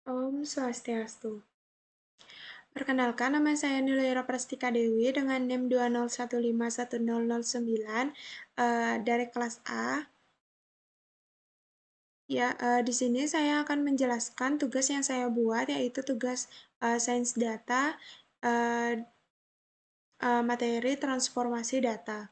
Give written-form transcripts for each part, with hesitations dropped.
Om Swastiastu. Perkenalkan, nama saya Niloyara Prastika Dewi dengan NIM 20151009 dari kelas A. Ya, di sini saya akan menjelaskan tugas yang saya buat, yaitu tugas sains data, eh, materi transformasi data.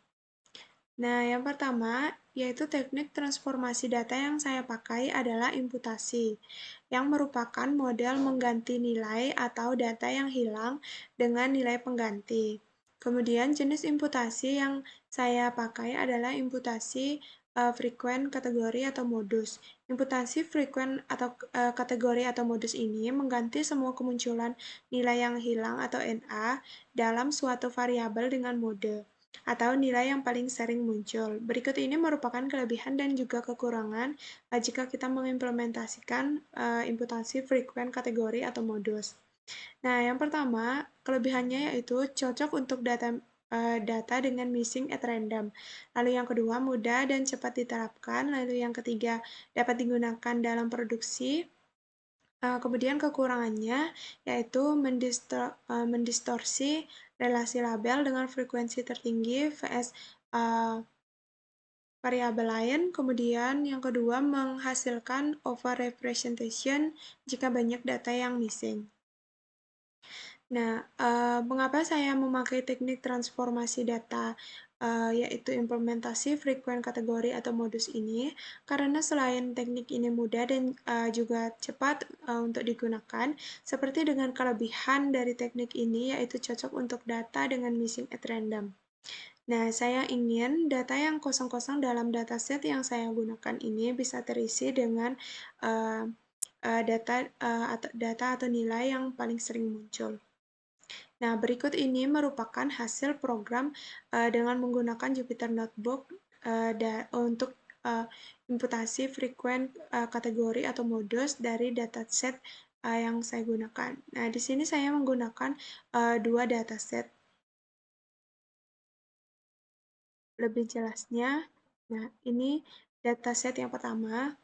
Nah, yang pertama, yaitu teknik transformasi data yang saya pakai adalah imputasi, yang merupakan model mengganti nilai atau data yang hilang dengan nilai pengganti. Kemudian jenis imputasi yang saya pakai adalah imputasi frekuen, kategori, atau modus. Imputasi frekuen atau kategori atau modus ini mengganti semua kemunculan nilai yang hilang atau NA dalam suatu variabel dengan mode atau nilai yang paling sering muncul. Berikut ini merupakan kelebihan dan juga kekurangan jika kita mengimplementasikan imputasi frekuen, kategori, atau modus. Nah, yang pertama, kelebihannya yaitu cocok untuk data dengan missing at random. Lalu yang kedua, mudah dan cepat diterapkan. Lalu yang ketiga, dapat digunakan dalam produksi. Kemudian kekurangannya yaitu mendistorsi relasi label dengan frekuensi tertinggi vs variabel lain. Kemudian yang kedua menghasilkan overrepresentation jika banyak data yang missing. Nah, mengapa saya memakai teknik transformasi data, yaitu implementasi frekuen, kategori, atau modus ini? Karena selain teknik ini mudah dan juga cepat untuk digunakan, seperti dengan kelebihan dari teknik ini, yaitu cocok untuk data dengan missing at random. Nah, saya ingin data yang kosong-kosong dalam dataset yang saya gunakan ini bisa terisi dengan uh, data atau nilai yang paling sering muncul. Nah, berikut ini merupakan hasil program dengan menggunakan Jupyter Notebook untuk imputasi frekuen, kategori, atau modus dari dataset yang saya gunakan. Nah, di sini saya menggunakan dua dataset. Lebih jelasnya, nah ini dataset yang pertama.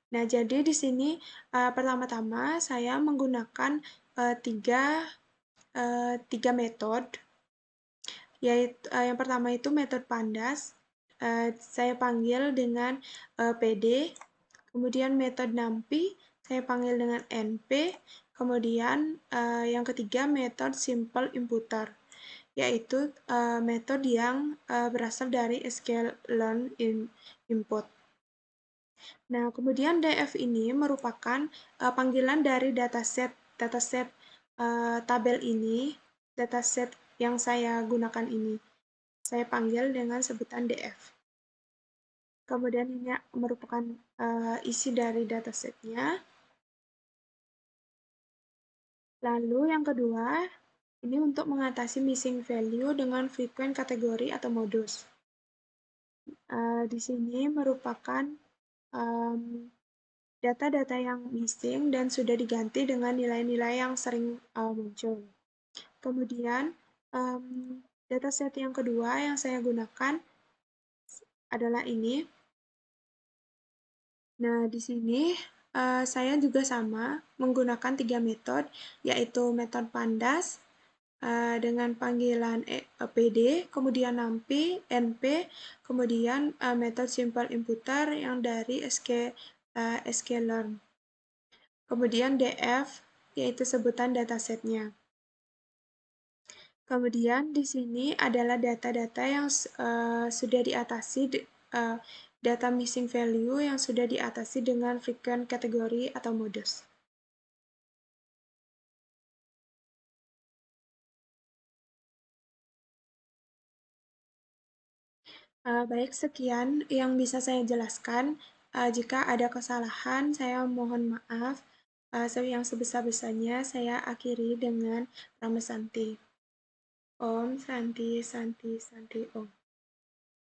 Nah, jadi di sini pertama-tama saya menggunakan tiga metode, yaitu yang pertama itu metode pandas, saya panggil dengan PD, kemudian metode NAMPI, saya panggil dengan NP, kemudian yang ketiga metode simple imputer, yaitu metode yang berasal dari sklearn input. Nah, kemudian DF ini merupakan panggilan dari dataset tabel ini, dataset yang saya gunakan ini. Saya panggil dengan sebutan DF. Kemudian ini merupakan isi dari datasetnya. Lalu yang kedua, ini untuk mengatasi missing value dengan frekuen, kategori, atau modus. Di sini merupakan data-data yang missing dan sudah diganti dengan nilai-nilai yang sering muncul. Kemudian, dataset yang kedua yang saya gunakan adalah ini. Nah, di sini saya juga sama menggunakan tiga metode, yaitu metode pandas dengan panggilan PD, kemudian NAMPI, NP, kemudian metode simple imputer yang dari sklearn. Kemudian DF, yaitu sebutan datasetnya. Kemudian di sini adalah data-data yang sudah diatasi, data missing value yang sudah diatasi dengan frekuen, kategori, atau modus. Baik, sekian yang bisa saya jelaskan. Jika ada kesalahan, saya mohon maaf. Yang sebesar-besarnya saya akhiri dengan Rama Santi. Om Santi Santi Santi Om.